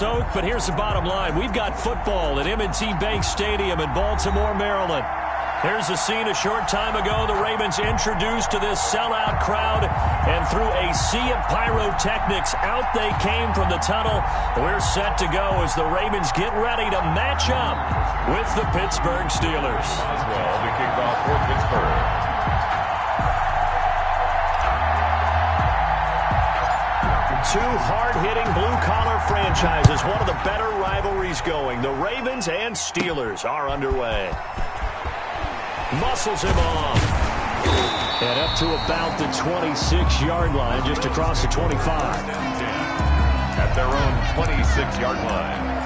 But here's the bottom line. We've got football at M&T Bank Stadium in Baltimore, Maryland. Here's a scene a short time ago. The Ravens introduced to this sellout crowd, and through a sea of pyrotechnics, out they came from the tunnel. We're set to go as the Ravens get ready to match up with the Pittsburgh Steelers. Oswald to kick off for Pittsburgh. Two hard-hitting blue-collar franchises, one of the better rivalries going. The Ravens and Steelers are underway. Muscles him off. And up to about the 26-yard line, just across the 25. At their own 26-yard line.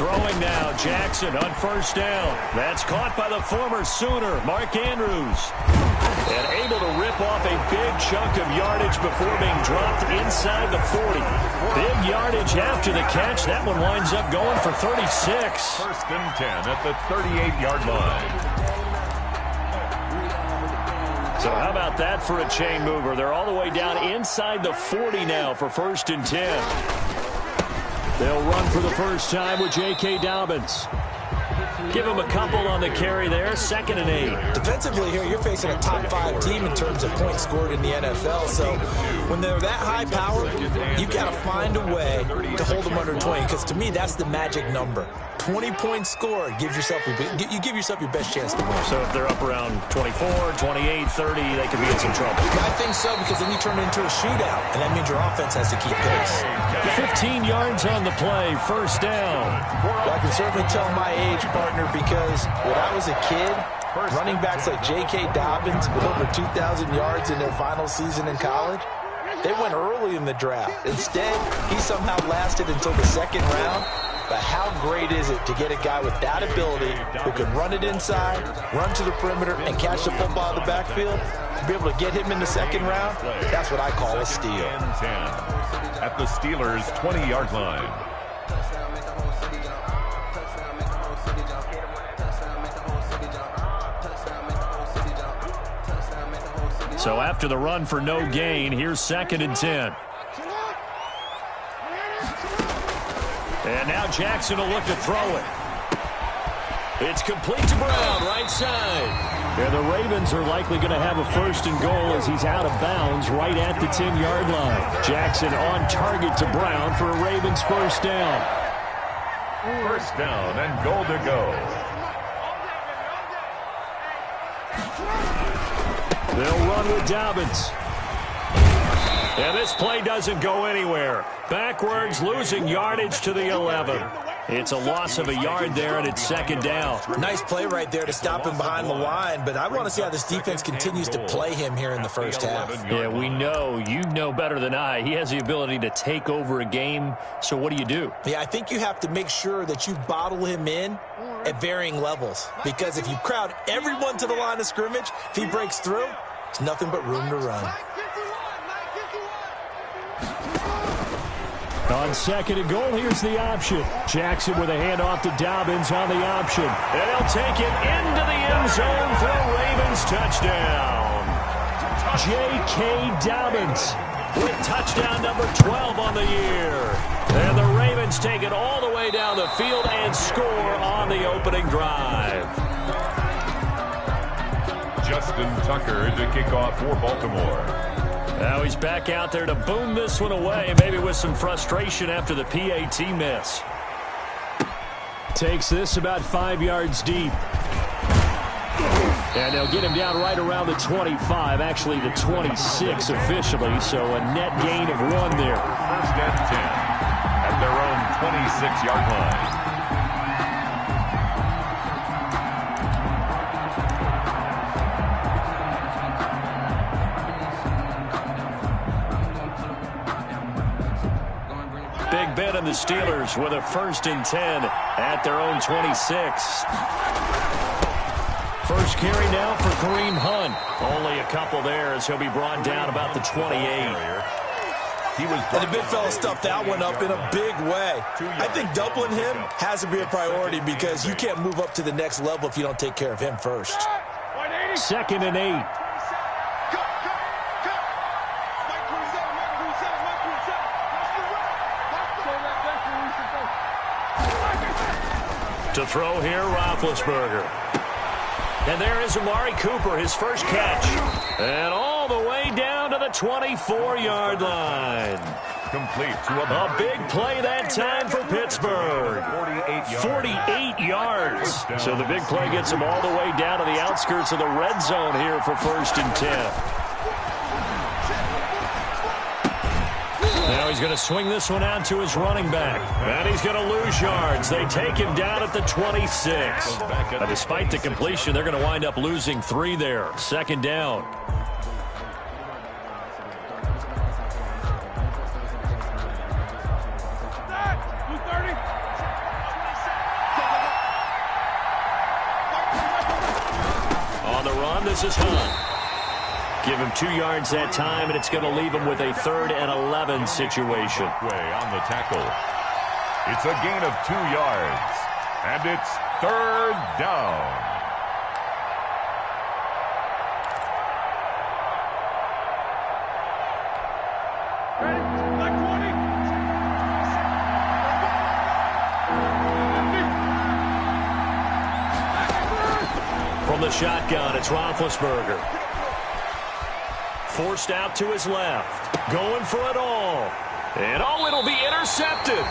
Throwing now, Jackson on first down. That's caught by the former Sooner, Mark Andrews. And able to rip off a big chunk of yardage before being dropped inside the 40. Big yardage after the catch. That one winds up going for 36. First and 10 at the 38-yard line. So how about that for a chain mover? They're all the way down inside the 40 now for first and 10. They'll run for the first time with J.K. Dobbins. Give him a couple on the carry there, 2nd and 8. Defensively here, you're facing a top-5 team in terms of points scored in the NFL. So when they're that high power, you've got to find a way to hold them under 20. Because to me, that's the magic number. 20 points scored gives yourself you give yourself your best chance to win. So if they're up around 24, 28, 30, they could be in some trouble. I think so, because then you turn it into a shootout, and that means your offense has to keep pace. 15 yards on the play, first down. Well, I can certainly tell my age, partner, because when I was a kid, running backs like J.K. Dobbins with over 2,000 yards in their final season in college, they went early in the draft. Instead, he somehow lasted until the 2nd round. But how great is it to get a guy with that ability who can run it inside, run to the perimeter, and catch the football in the backfield? To be able to get him in the 2nd round, that's what I call a steal. 10 at the Steelers' 20-yard line. So after the run for no gain, here's 2nd and 10. And now Jackson will look to throw it. It's complete to Brown, right side. And the Ravens are likely going to have a 1st and goal as he's out of bounds right at the 10-yard line. Jackson on target to Brown for a Ravens first down. First down and goal to go. They'll run with Dobbins. And this play doesn't go anywhere. Backwards, losing yardage to the 11. It's a loss of a yard there, and it's 2nd down. Nice play right there to stop him behind the line, but I want to see how this defense continues to play him here in the first half. Yeah, we know. You know better than I. He has the ability to take over a game, so what do? Yeah, I think you have to make sure that you bottle him in at varying levels, because if you crowd everyone to the line of scrimmage, if he breaks through, it's nothing but room to run. On 2nd and goal, here's the option. Jackson with a handoff to Dobbins on the option. And he'll take it into the end zone for a Ravens touchdown. J.K. Dobbins with touchdown number 12 on the year. And the Ravens take it all the way down the field and score on the opening drive. Justin Tucker to kick off for Baltimore. Now he's back out there to boom this one away, maybe with some frustration after the PAT miss. Takes this about 5 yards deep. And they'll get him down right around the 25, actually the 26 officially, so a net gain of 1 there. First and 10 at their own 26-yard line. Big Ben and the Steelers with a 1st and 10 at their own 26. First carry now for Kareem Hunt. Only a couple there as he'll be brought down about the 28. And the big fella stuffed that one up in a big way. I think doubling him has to be a priority because you can't move up to the next level if you don't take care of him first. 2nd and 8. To throw here, Roethlisberger. And there is Amari Cooper, his first catch. And all the way down to the 24-yard line. Complete to a big play that time for Pittsburgh. 48 yards. So the big play gets him all the way down to the outskirts of the red zone here for 1st and 10. Now he's going to swing this one out to his running back. And he's going to lose yards. They take him down at the 26. Despite the completion, they're going to wind up losing 3 there. 2nd down. On the run, this is Hunt. Give him 2 yards that time, and it's going to leave him with a 3rd and 11 situation. On the tackle. It's a gain of 2 yards, and it's 3rd down. From the shotgun, it's Roethlisberger. Forced out to his left. Going for it all. And it'll be intercepted.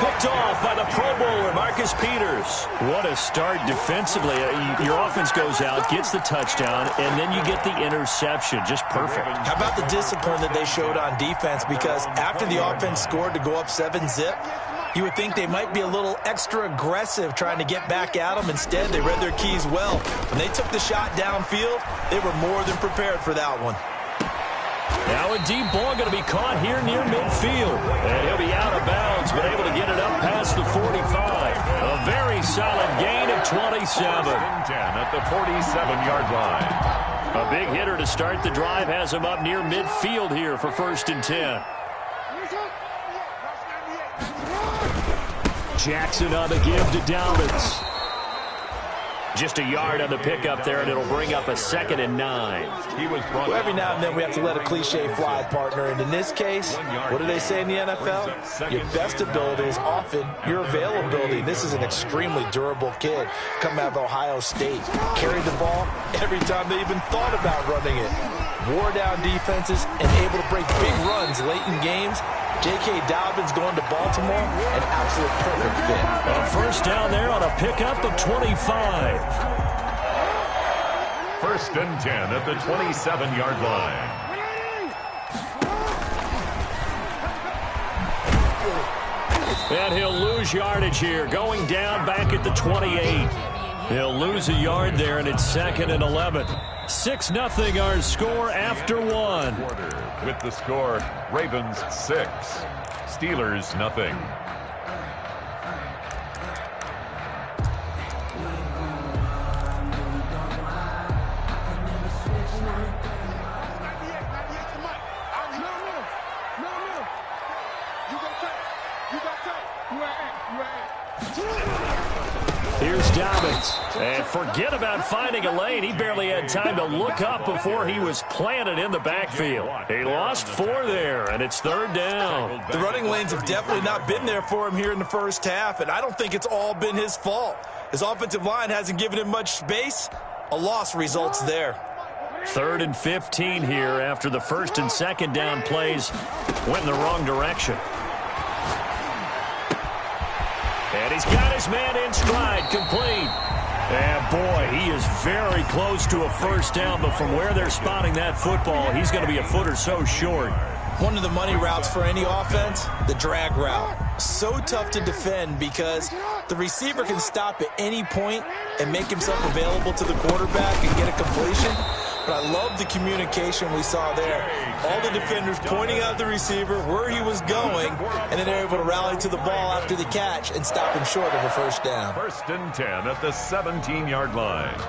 Picked off by the Pro Bowler, Marcus Peters. What a start defensively. Your offense goes out, gets the touchdown, and then you get the interception. Just perfect. How about the discipline that they showed on defense? Because after the offense scored to go up 7-zip, you would think they might be a little extra aggressive trying to get back at them. Instead, they read their keys well. When they took the shot downfield, they were more than prepared for that one. Now a deep ball going to be caught here near midfield. And he'll be out of bounds, but able to get it up past the 45. A very solid gain of 27. 10 at the 47-yard line. A big hitter to start the drive has him up near midfield here for 1st and 10. Jackson on the give to Dobbins. Just a yard on the pickup there, and it'll bring up a 2nd and 9. Well, every now and then we have to let a cliche fly, partner. And in this case, what do they say in the NFL? Your best ability is often your availability. This is an extremely durable kid coming out of Ohio State. Carried the ball every time they even thought about running it. Wore down defenses and able to break big runs late in games. J.K. Dobbins going to Baltimore, an absolute perfect fit. A first down there on a pickup of 25. 1st and 10 at the 27-yard line. And he'll lose yardage here, going down back at the 28. He'll lose a yard there, and it's 2nd and 11. 6-0 our score after 1. With the score, Ravens 6, Steelers nothing. Here's Dobbins. And forget about finding a lane. He barely had time to look up before he was planted in the backfield. He lost 4 there, and it's 3rd down. The running lanes have definitely not been there for him here in the first half, and I don't think it's all been his fault. His offensive line hasn't given him much space. A loss results there. 3rd and 15 here after the 1st and 2nd down plays went in the wrong direction. And he's got his man in stride, complete. And boy, he is very close to a first down, but from where they're spotting that football, he's going to be a foot or so short. One of the money routes for any offense, the drag route. So tough to defend because the receiver can stop at any point and make himself available to the quarterback and get a completion. But I love the communication we saw there. All the defenders pointing out the receiver, where he was going, and then they're able to rally to the ball after the catch and stop him short of a first down. 1st and 10 at the 17-yard line.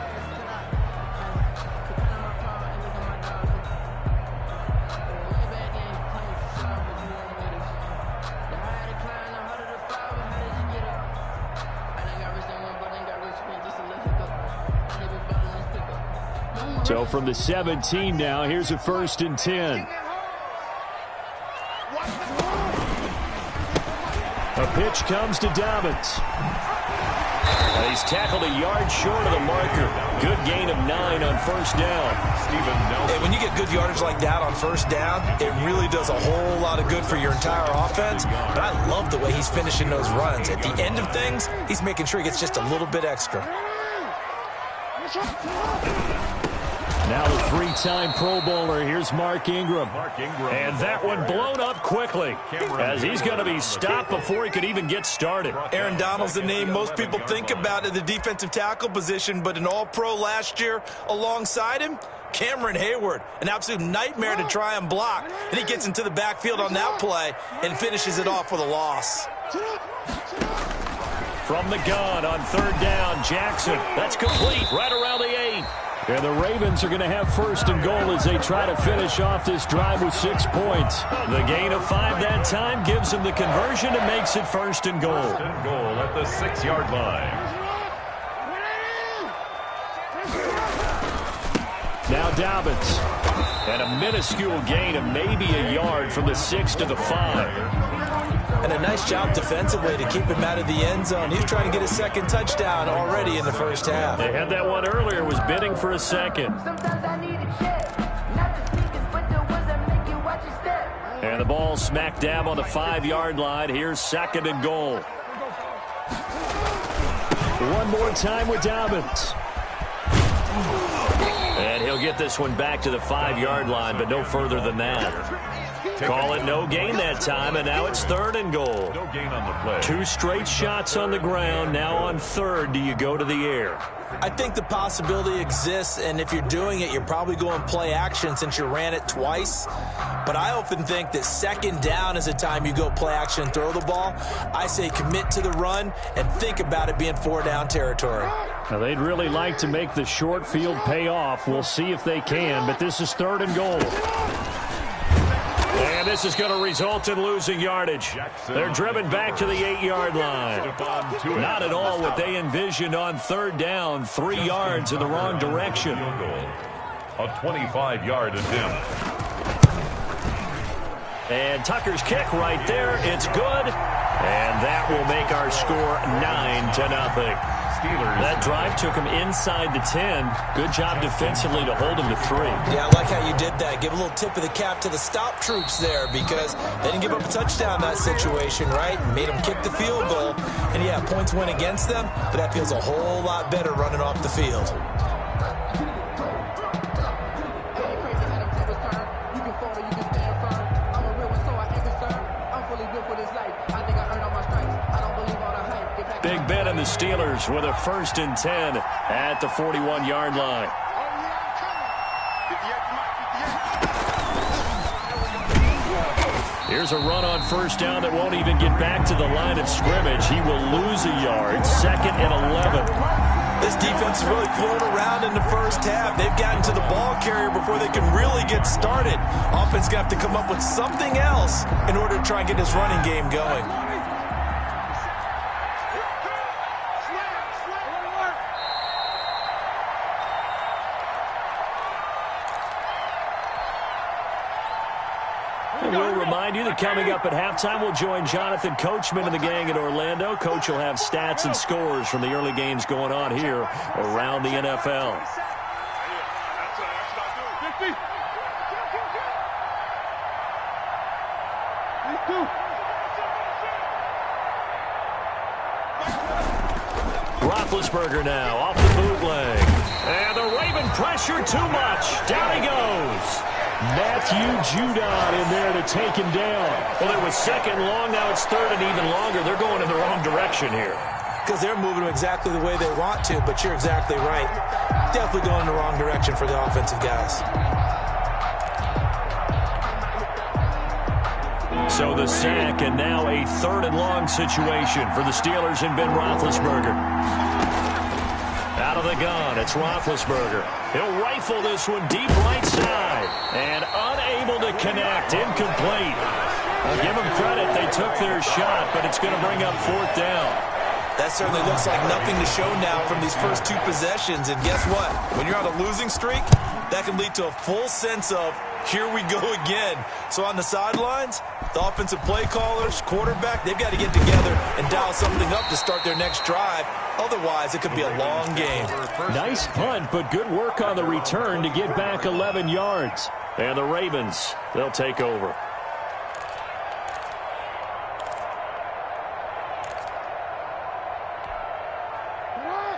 So from the 17 now, here's a 1st and 10. A pitch comes to Dobbins. He's tackled a yard short of the marker. Good gain of 9 on 1st down. Hey, when you get good yardage like that on 1st down, it really does a whole lot of good for your entire offense. But I love the way he's finishing those runs. At the end of things, he's making sure he gets just a little bit extra. Now the 3-time Pro Bowler. Here's Mark Ingram. And that one blown up quickly as he's going to be stopped before he could even get started. Aaron Donald's the name most people think about at the defensive tackle position, but an All-Pro last year alongside him, Cameron Hayward, an absolute nightmare to try and block. And he gets into the backfield on that play and finishes it off with a loss. From the gun on 3rd down, Jackson. That's complete right around the 8. And the Ravens are going to have 1st and goal as they try to finish off this drive with 6 points. The gain of 5 that time gives them the conversion and makes it 1st and goal. 1st and goal at the 6-yard line. Now Dobbins. And a minuscule gain of maybe a yard from the 6 to the 5. And a nice job defensively to keep him out of the end zone. He's trying to get a 2nd touchdown already in the 1st half. They had that one earlier, was bidding for a 2nd. And the ball smack dab on the 5-yard line. Here's 2nd and goal. One more time with Dobbins. And he'll get this one back to the 5-yard line, but no further than that. Call it no gain that time, and now it's 3rd and goal. No gain on the play. 2 straight shots on the ground. Now on 3rd, do you go to the air? I think the possibility exists, and if you're doing it, you're probably going play action since you ran it twice. But I often think that 2nd down is the time you go play action and throw the ball. I say commit to the run and think about it being 4-down territory. Now, they'd really like to make the short field pay off. We'll see if they can, but this is 3rd and goal. And this is going to result in losing yardage. They're driven back to the 8-yard line. Not at all what they envisioned on 3rd down. 3 yards in the wrong direction. A 25-yard attempt. And Tucker's kick right there. It's good. And that will make our score 9-0. That drive took him inside the 10. Good job defensively to hold him to 3. Yeah, I like how you did that. Give a little tip of the cap to the stop troops there because they didn't give up a touchdown in that situation, right? Made them kick the field goal. And, yeah, points went against them, but that feels a whole lot better running off the field. Big Ben and the Steelers with a 1st and 10 at the 41-yard line. Here's a run on 1st down that won't even get back to the line of scrimmage. He will lose a yard. 2nd and 11. This defense is really flown around in the 1st half. They've gotten to the ball carrier before they can really get started. Offense going to have to come up with something else in order to try and get this running game going. We'll remind you that coming up at halftime, we'll join Jonathan Coachman and the gang in Orlando. Coach will have stats and scores from the early games going on here around the NFL. Roethlisberger now off the bootleg. And the Raven pressure too much. Down he goes. Matthew Judon in there to take him down. Well, it was 2nd long. Now it's 3rd and even longer. They're going in the wrong direction here. Because they're moving exactly the way they want to, but you're exactly right. Definitely going in the wrong direction for the offensive guys. So the sack, and now a 3rd and long situation for the Steelers and Ben Roethlisberger. Out of the gun, it's Roethlisberger. He'll rifle this one deep right side. And unable to connect. Incomplete. I'll give them credit. They took their shot, but it's going to bring up 4th down. That certainly looks like nothing to show now from these first 2 possessions. And guess what? When you're on a losing streak, that can lead to a full sense of, here we go again. So on the sidelines, the offensive play callers, quarterback, they've got to get together and dial something up to start their next drive. Otherwise, it could be a long game. Nice punt, but good work on the return to get back 11 yards. And the Ravens, they'll take over.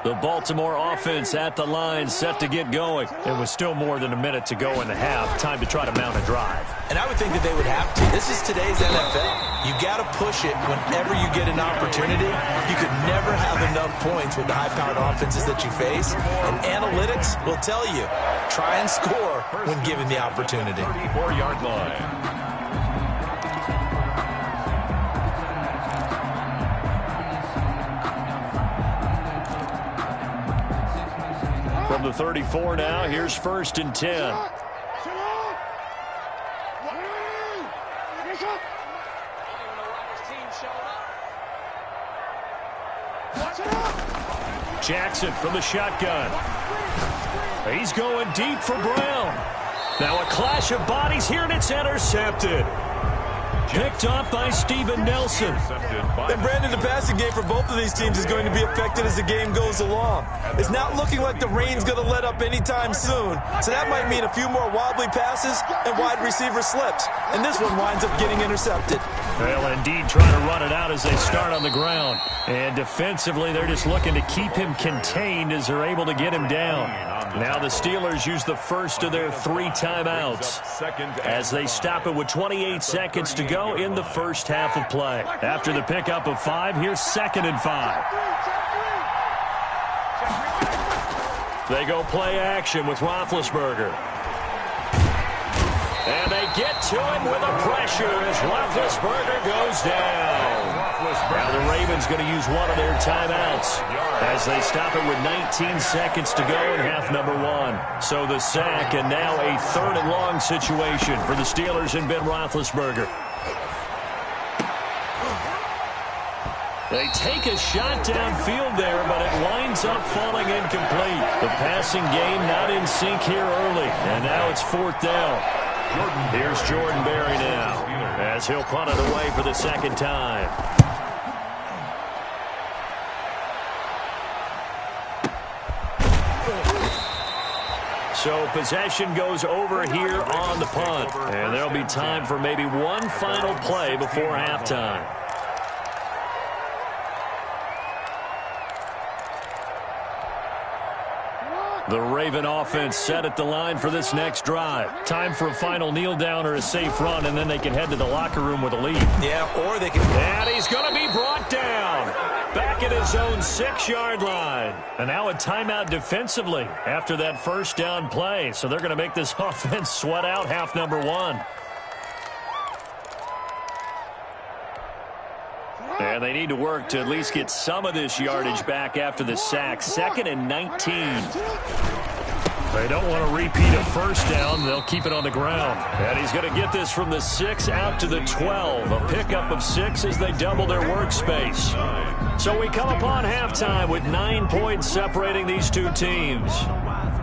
The Baltimore offense at the line, set to get going. It was still more than a minute to go in the half. Time to try to mount a drive. And I would think that they would have to. This is today's NFL. You got to push it whenever you get an opportunity. You could never have enough points with the high-powered offenses that you face. And analytics will tell you, try and score when given the opportunity. 34-yard line. From the 34 now, here's 1st and 10. Jackson from the shotgun. He's going deep for Brown. Now a clash of bodies here, and it's intercepted. Picked off by Steven Nelson. And Brandon, the passing game for both of these teams is going to be affected as the game goes along. It's not looking like the rain's going to let up anytime soon. So that might mean a few more wobbly passes and wide receiver slips. And this one winds up getting intercepted. Well, indeed, trying to run it out as they start on the ground. And defensively, they're just looking to keep him contained as they're able to get him down. Now the Steelers use the first of their 3 timeouts as they stop it with 28 seconds to go in the first half of play. After the pickup of 5, here's 2nd and 5. They go play action with Roethlisberger. And they get to him with a pressure as Roethlisberger goes down. Now the Ravens going to use one of their timeouts as they stop it with 19 seconds to go in half number 1. So the sack, and now a 3rd and long situation for the Steelers and Ben Roethlisberger. They take a shot downfield there, but it winds up falling incomplete. The passing game not in sync here early, and now it's 4th down. Here's Jordan Berry now as he'll punt it away for the 2nd time. So possession goes over here on the punt, and there'll be time for maybe one final play before halftime. The Raven offense set at the line for this next drive. Time for a final kneel down or a safe run, and then they can head to the locker room with a lead. Yeah, or they can... And he's going to be brought down. Back at his own 6-yard line. And now a timeout defensively after that first down play. So they're going to make this offense sweat out half number 1. And they need to work to at least get some of this yardage back after the sack. 2nd and 19. They don't want to repeat a first down. They'll keep it on the ground. And he's going to get this from the 6 out to the 12. A pickup of 6 as they double their workspace. So we come upon halftime with 9 points separating these two teams.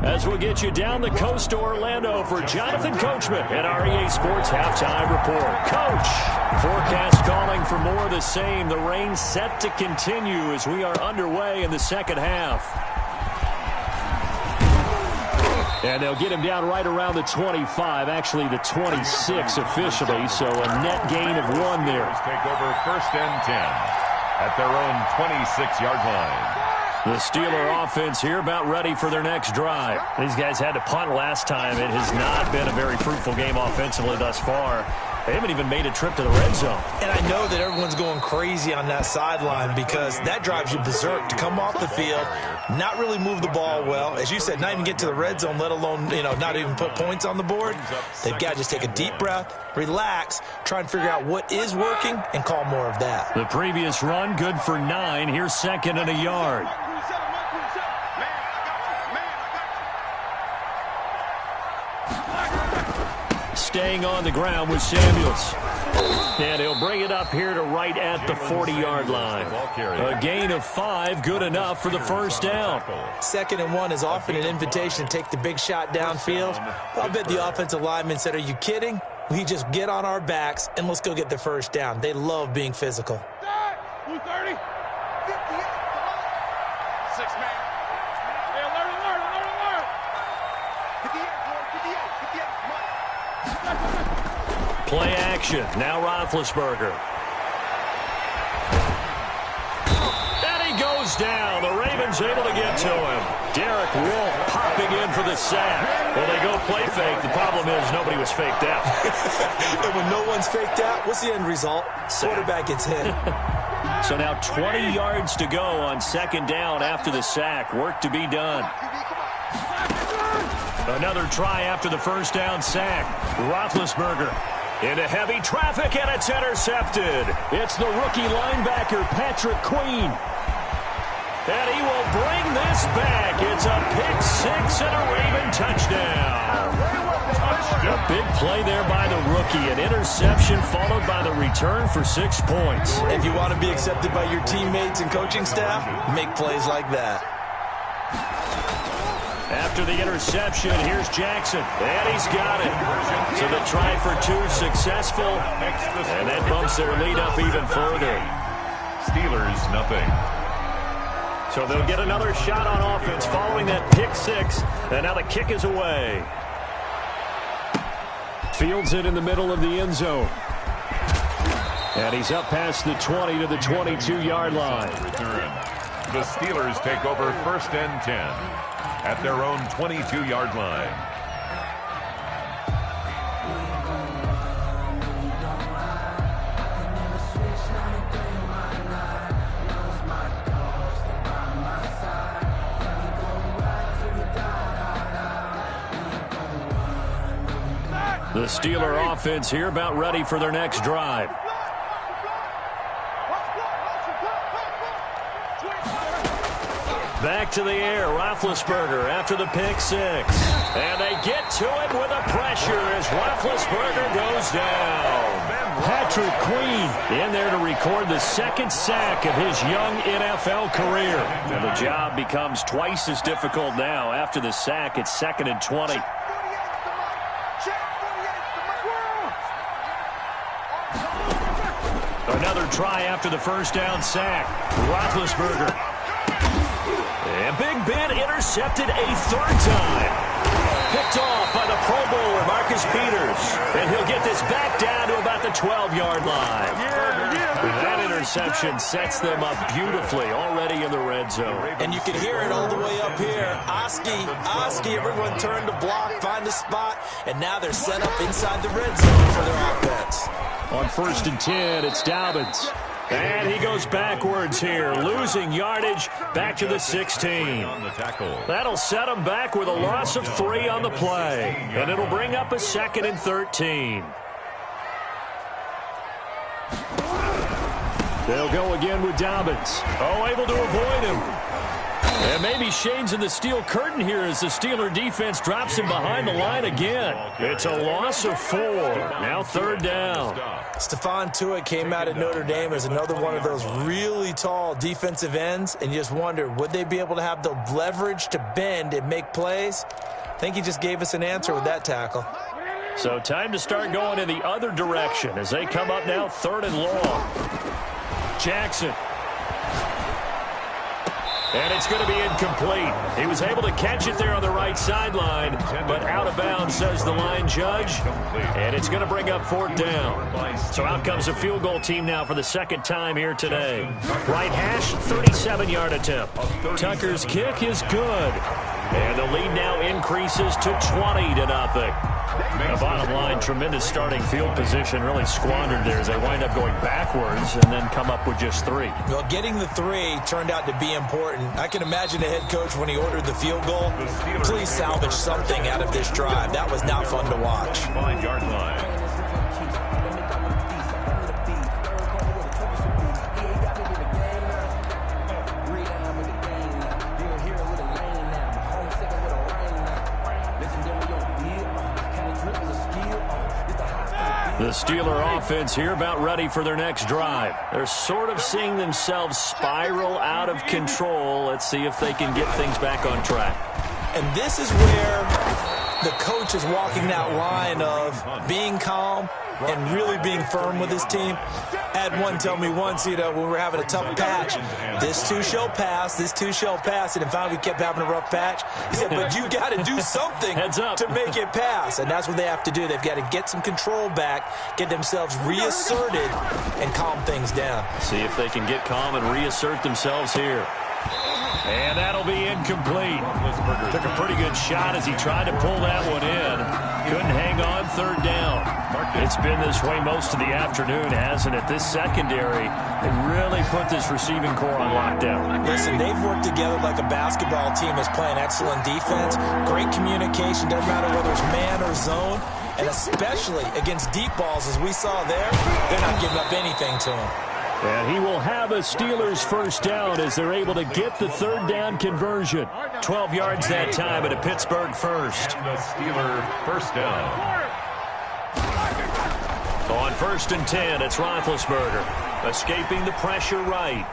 As we'll get you down the coast to Orlando for Jonathan Coachman at our EA Sports Halftime Report. Coach, forecast calling for more of the same. The rain set to continue as we are underway in the second half. And they'll get him down right around the 25, actually the 26 officially, so a net gain of 1 there. Take over 1st and 10 at their own 26-yard line. The Steeler offense here about ready for their next drive. These guys had to punt last time. It has not been a very fruitful game offensively thus far. They haven't even made a trip to the red zone. And I know that everyone's going crazy on that sideline because that drives you berserk to come off the field, not really move the ball well. As you said, not even get to the red zone, let alone, not even put points on the board. They've got to just take a deep breath, relax, try and figure out what is working, and call more of that. The previous run, good for 9. Here's 2nd and a yard. Staying on the ground with Samuels. And he'll bring it up here to right at the 40-yard line. A gain of 5, good enough for the first down. 2nd and 1 is often an invitation to take the big shot downfield. I bet the offensive lineman said, are you kidding? We just get on our backs and let's go get the first down. They love being physical. 230. 6-man. Hey, alert. 58. Play action. Now Roethlisberger. And he goes down. The Ravens able to get to him. Derek Wolfe popping in for the sack. Well, they go play fake. The problem is nobody was faked out. And when no one's faked out, what's the end result? Quarterback gets hit. So now 20 yards to go on 2nd down after the sack. Work to be done. Another try after the first down sack. Roethlisberger into heavy traffic, and it's intercepted. It's the rookie linebacker, Patrick Queen. And he will bring this back. It's a pick-6 and a Raven touchdown. A big play there by the rookie. An interception followed by the return for 6 points. If you want to be accepted by your teammates and coaching staff, make plays like that. After the interception, here's Jackson. And he's got it. So the try for 2 successful. And that bumps their lead up even further. Steelers, nothing. So they'll get another shot on offense following that pick-6. And now the kick is away. Fields it in the middle of the end zone. And he's up past the 20 to the 22-yard line. Return. The Steelers take over 1st and 10 at their own 22-yard line. The Steeler offense here about ready for their next drive. Back to the air, Roethlisberger after the pick-6. And they get to it with a pressure as Roethlisberger goes down. Patrick Queen in there to record the 2nd sack of his young NFL career. And the job becomes twice as difficult now. After the sack, it's 2nd and 20. Another try after the first down sack. Roethlisberger. And Big Ben intercepted a 3rd time. Picked off by the Pro Bowler, Marcus Peters. And he'll get this back down to about the 12-yard line. That interception sets them up beautifully already in the red zone. And you can hear it all the way up here. Oski, everyone turned to block, find a spot, and now they're set up inside the red zone for their offense. On 1st and 10, it's Dobbins. And he goes backwards here, losing yardage back to the 16. That'll set him back with a loss of 3 on the play. And it'll bring up a 2nd and 13. They'll go again with Dobbins. Oh, able to avoid him. And maybe Shane's in the steel curtain here as the Steeler defense drops him behind the line again. It's a loss of 4. Now 3rd down. Stephon Tuitt came out at Notre Dame as another one of those really tall defensive ends, and you just wonder, would they be able to have the leverage to bend and make plays? I think he just gave us an answer with that tackle. So time to start going in the other direction as they come up now 3rd and long. Jackson. And it's going to be incomplete. He was able to catch it there on the right sideline, but out of bounds, says the line judge. And it's going to bring up 4th down. So out comes a field goal team now for the 2nd time here today. Right hash, 37-yard attempt. Tucker's kick is good. And the lead now increases to 20-0. The bottom line, tremendous starting field position, really squandered there as they wind up going backwards and then come up with just 3. Well, getting the 3 turned out to be important. I can imagine the head coach when he ordered the field goal. Please salvage something out of this drive. That was not fun to watch. 5-yard line. The Steeler offense here about ready for their next drive. They're sort of seeing themselves spiral out of control. Let's see if they can get things back on track. And this is where the coach is walking that line of being calm and really being firm with his team. I had one tell me once, when we were having a tough patch, this too shall pass, this too shall pass. And finally we kept having a rough patch. He said, but you got to do something to make it pass. And that's what they have to do. They've got to get some control back, get themselves reasserted, and calm things down. See if they can get calm and reassert themselves here. And that'll be incomplete. Took a pretty good shot as he tried to pull that one in. Couldn't hang on, third down. It's been this way most of the afternoon, hasn't it? This secondary, they really put this receiving core on lockdown. Listen, they've worked together like a basketball team that's playing excellent defense. Great communication, doesn't matter whether it's man or zone. And especially against deep balls, as we saw there, they're not giving up anything to them. And he will have a Steelers first down as they're able to get the third down conversion. 12 yards that time at a Pittsburgh first. And the Steeler first down. On 1st and 10, it's Roethlisberger. Escaping the pressure right.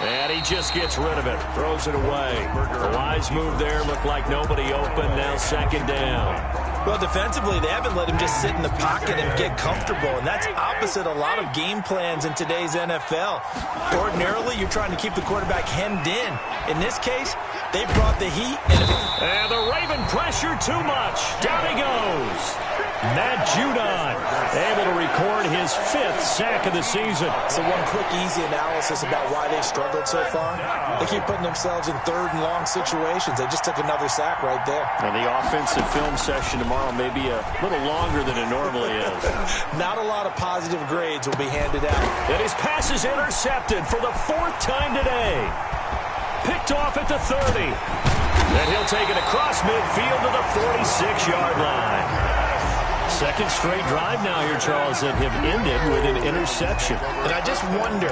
And he just gets rid of it. Throws it away. A wise move there. Looked like nobody open. Now second down. Well, defensively, they haven't let him just sit in the pocket and get comfortable, and that's opposite a lot of game plans in today's NFL. Ordinarily, you're trying to keep the quarterback hemmed in. In this case, they brought the heat. And the Raven pressure too much. Down he goes. Matt Judon able to record his 5th sack of the season. So one quick, easy analysis about why they've struggled so far. They keep putting themselves in third and long situations. They just took another sack right there. And the offensive film session tomorrow may be a little longer than it normally is. Not a lot of positive grades will be handed out. And his pass is intercepted for the 4th time today. Picked off at the 30. And he'll take it across midfield to the 46-yard line. Second straight drive now here, Charles, that have ended with an interception. And I just wonder,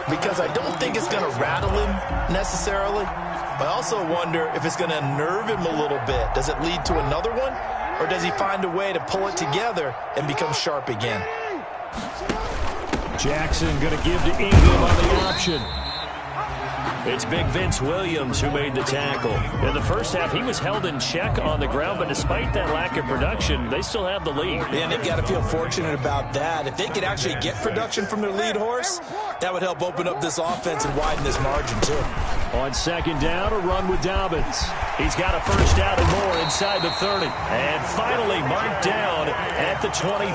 because I don't think it's going to rattle him necessarily, but I also wonder if it's going to unnerve him a little bit. Does it lead to another one? Or does he find a way to pull it together and become sharp again? Jackson going to give to Ingram on the option. It's Big Vince Williams who made the tackle. In the first half, he was held in check on the ground, but despite that lack of production, they still have the lead. And they've got to feel fortunate about that. If they could actually get production from their lead horse, that would help open up this offense and widen this margin, too. On second down, a run with Dobbins. He's got a first down and more inside the 30. And finally marked down at the 23.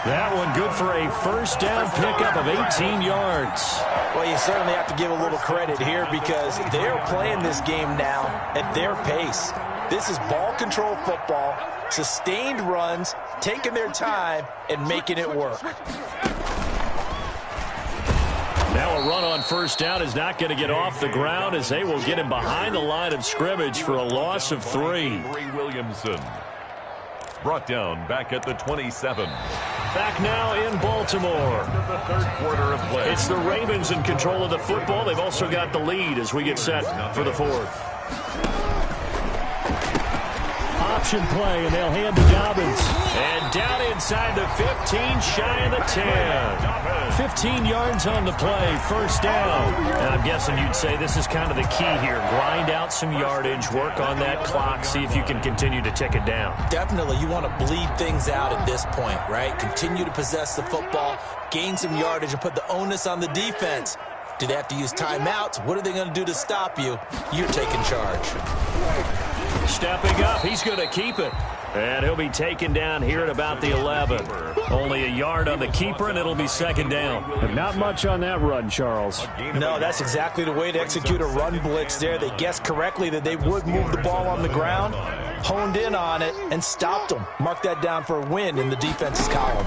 That one good for a first down pickup of 18 yards. Well, you certainly have to give a little credit here because they're playing this game now at their pace. This is ball control football, sustained runs, taking their time, and making it work. Now a run on first down is not going to get off the ground as they will get him behind the line of scrimmage for a loss of 3. Williamson. Brought down back at the 27. Back now in Baltimore. The third quarter of play. It's the Ravens in control of the football. They've also got the lead as we get set for the 4th. Option play, and they'll hand to Dobbins. And down inside the 15, shy of the 10. 15 yards on the play, first down. And I'm guessing you'd say this is kind of the key here. Grind out some yardage, work on that clock, see if you can continue to tick it down. Definitely, you want to bleed things out at this point, right? Continue to possess the football, gain some yardage, and put the onus on the defense. Do they have to use timeouts? What are they going to do to stop you? You're taking charge. Stepping up, he's going to keep it. And he'll be taken down here at about the 11. Only a yard on the keeper, and it'll be second down. And not much on that run, Charles. No, that's exactly the way to execute a run blitz there. They guessed correctly that they would move the ball on the ground, honed in on it, and stopped them. Mark that down for a win in the defense's column.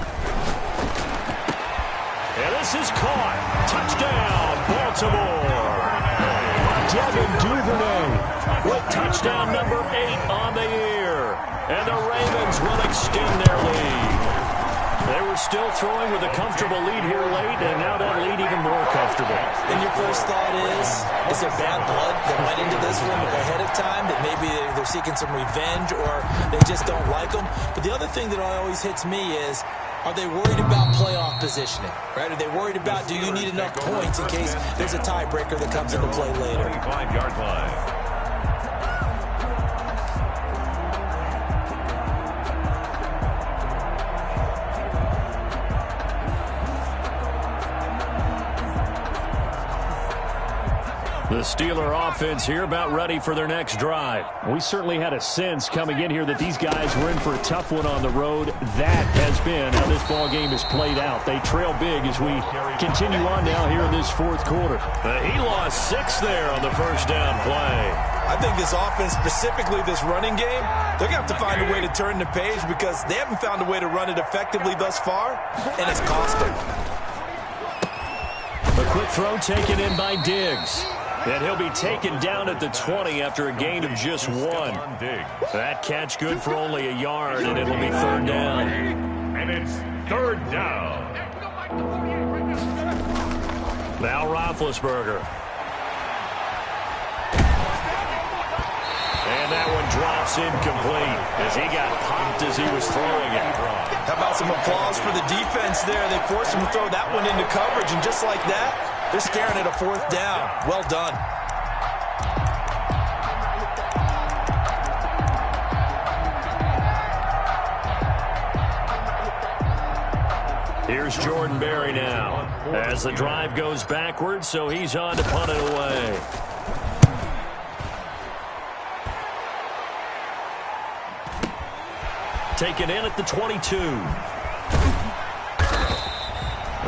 And this is caught. Touchdown, Baltimore. Devin Duvernay with touchdown number 8 on the year. And the Ravens will extend their lead. They were still throwing with a comfortable lead here late, and now that lead even more comfortable. And your first thought is there bad blood that went into this one ahead of time, that maybe they're seeking some revenge or they just don't like them? But the other thing that always hits me is, are they worried about playoff positioning, right? Are they worried about, do you need enough points in case there's a tiebreaker that comes into play later? 25-yard line. The Steeler offense here about ready for their next drive. We certainly had a sense coming in here that these guys were in for a tough one on the road. That has been how this ball game is played out. They trail big as we continue on now here in this fourth quarter. He lost 6 there on the first down play. I think this offense, specifically this running game, they're going to have to find a way to turn the page because they haven't found a way to run it effectively thus far, and it's cost them. A quick throw taken in by Diggs. And he'll be taken down at the 20 after a gain of just 1. That catch good for only a yard, and it'll be third down. And it's third down. Now Roethlisberger. And that one drops incomplete as he got popped as he was throwing it. How about some applause for the defense there? They forced him to throw that one into coverage, and just like that, they're staring at a fourth down. Well done. Here's Jordan Berry now as the drive goes backwards, so he's on to punt it away. Taken in at the 22.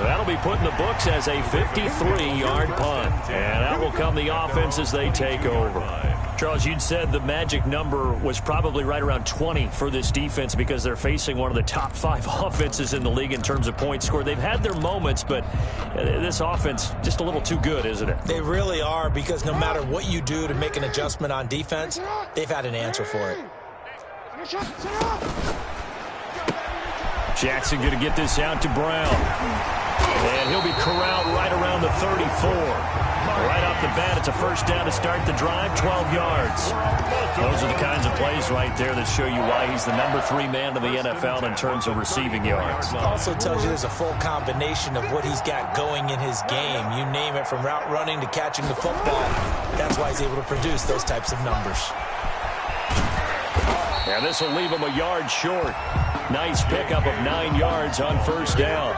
That'll be put in the books as a 53-yard punt. And out will come the offense as they take over. Charles, you'd said the magic number was probably right around 20 for this defense because they're facing one of the top 5 offenses in the league in terms of points scored. They've had their moments, but this offense just a little too good, isn't it? They really are, because no matter what you do to make an adjustment on defense, they've had an answer for it. Jackson going to get this out to Brown. And he'll be corralled right around the 34. Right off the bat, it's a first down to start the drive, 12 yards. Those are the kinds of plays right there that show you why he's the number 3 man in the NFL in terms of receiving yards. Also tells you there's a full combination of what he's got going in his game. You name it, from route running to catching the football. That's why he's able to produce those types of numbers. And this will leave him a yard short. Nice pickup of 9 yards on first down.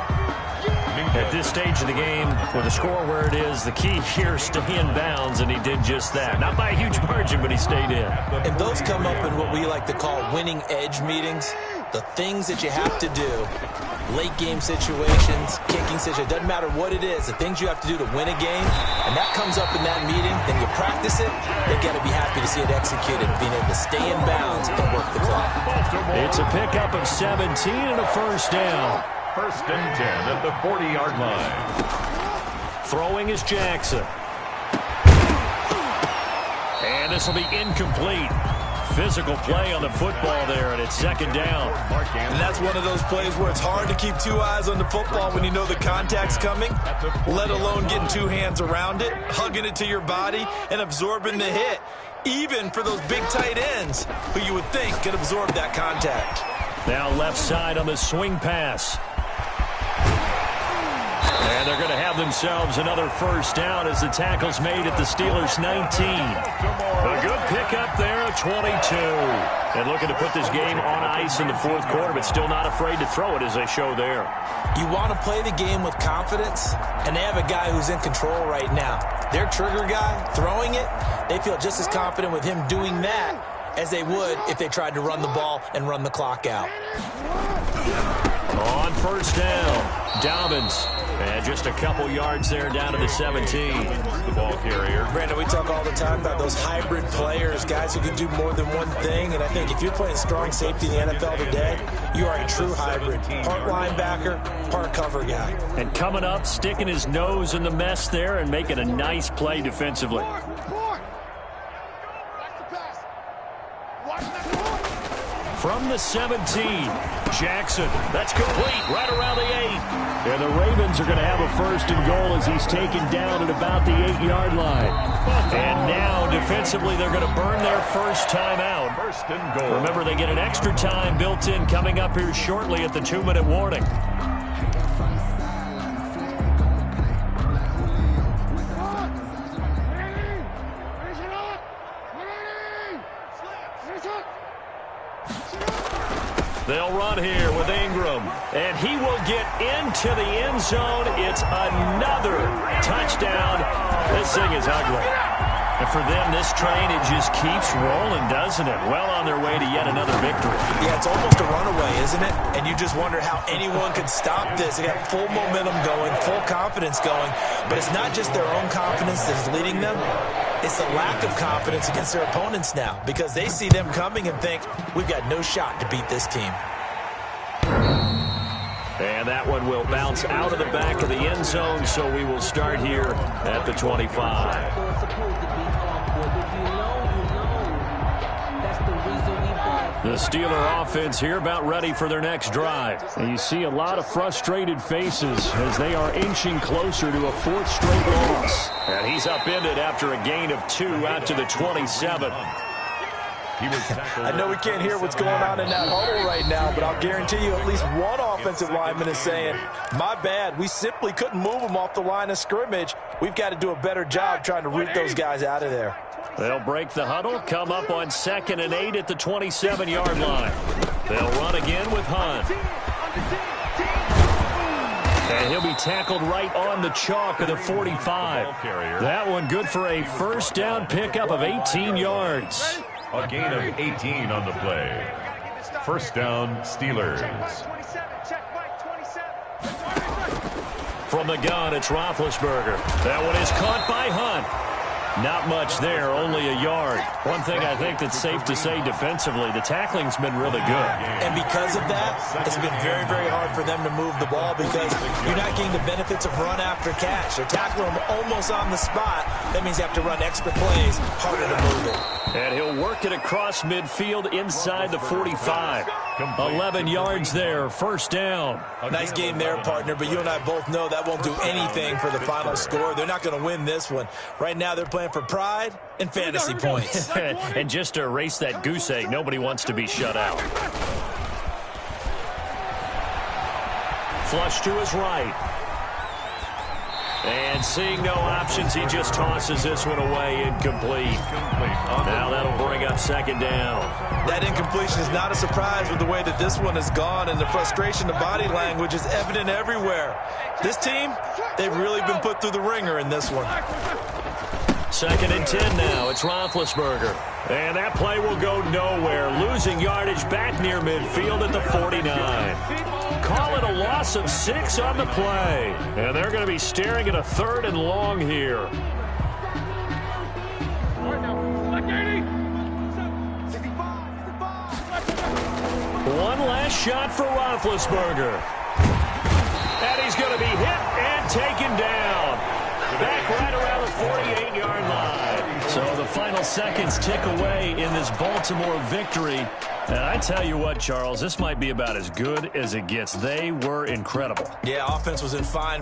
At this stage of the game, with the score where it is, the key here is stay in bounds, and he did just that. Not by a huge margin, but he stayed in. And those come up in what we like to call winning edge meetings. The things that you have to do, late game situations, kicking situations, doesn't matter what it is, the things you have to do to win a game, and that comes up in that meeting, then you practice it, they got to be happy to see it executed, being able to stay in bounds and work the clock. It's a pickup of 17 and a first down. First and 10 at the 40-yard line. Throwing is Jackson. And this will be incomplete. Physical play on the football there, and it's second down. And that's one of those plays where it's hard to keep 2 eyes on the football when you know the contact's coming, let alone getting 2 hands around it, hugging it to your body, and absorbing the hit. Even for those big tight ends who you would think could absorb that contact. Now left side on the swing pass. And they're going to have themselves another first down as the tackle's made at the Steelers' 19. A good pickup there at 22. And looking to put this game on ice in the fourth quarter, but still not afraid to throw it as they show there. You want to play the game with confidence, and they have a guy who's in control right now. Their trigger guy, throwing it, they feel just as confident with him doing that as they would if they tried to run the ball and run the clock out. On first down, Dobbins. And just a couple yards there down to the 17. The ball carrier. Brandon, we talk all the time about those hybrid players, guys who can do more than one thing. And I think if you're playing strong safety in the NFL today, you are a true hybrid. Part linebacker, part cover guy. And coming up, sticking his nose in the mess there and making a nice play defensively. From the 17, Jackson. That's complete right around the 8. And the Ravens are going to have a first and goal as he's taken down at about the 8-yard line. And now, defensively, they're going to burn their first time out. First and goal. Remember, they get an extra time built in coming up here shortly at the 2-minute warning. They'll run here with Ingram, and he will get into the end zone. It's another touchdown. This thing is ugly. And for them, this train, it just keeps rolling, doesn't it? Well on their way to yet another victory. Yeah, it's almost a runaway, isn't it? And you just wonder how anyone could stop this. They got full momentum going, full confidence going. But it's not just their own confidence that's leading them. It's the lack of confidence against their opponents now because they see them coming and think, we've got no shot to beat this team. And that one will bounce out of the back of the end zone, so we will start here at the 25. The Steeler offense here about ready for their next drive. And you see a lot of frustrated faces as they are inching closer to a 4th straight loss. And he's upended after a gain of 2 out to the 27. I know we can't hear what's going on in that huddle right now, but I'll guarantee you at least one offensive lineman is saying, my bad, we simply couldn't move them off the line of scrimmage. We've got to do a better job trying to root those guys out of there. They'll break the huddle, come up on 2nd and 8 at the 27-yard line. They'll run again with Hunt. And he'll be tackled right on the chalk of the 45. That one good for a first down pickup of 18 yards. A gain of 18 on the play. First down, Steelers. From the gun, it's Roethlisberger. That one is caught by Hunt. Not much there, only a yard. One thing I think that's safe to say defensively, the tackling's been really good. And because of that, it's been very, very hard for them to move the ball because you're not getting the benefits of run after catch. They're tackling them almost on the spot. That means you have to run extra plays, harder to move it. And he'll work it across midfield inside the 45. 11 yards there, first down. Nice game there, partner, but you and I both know that won't do anything for the final score. They're not going to win this one. Right now, they're playing for pride and fantasy points. And just to erase that goose egg, nobody wants to be shut out. Flush to his right. And seeing no options, he just tosses this one away, incomplete. Now that'll bring up 2nd down. That incompletion is not a surprise with the way that this one has gone, and the frustration, the body language is evident everywhere. This team, they've really been put through the ringer in this one. 2nd and 10 now. It's Roethlisberger. And that play will go nowhere. Losing yardage back near midfield at the 49. Call it a loss of 6 on the play. And they're going to be staring at a 3rd and long here. One last shot for Roethlisberger. And he's going to be hit and taken down. Back right around the 48-yard line. So the final seconds tick away in this Baltimore victory. And I tell you what, Charles, this might be about as good as it gets. They were incredible. Yeah, offense was in fine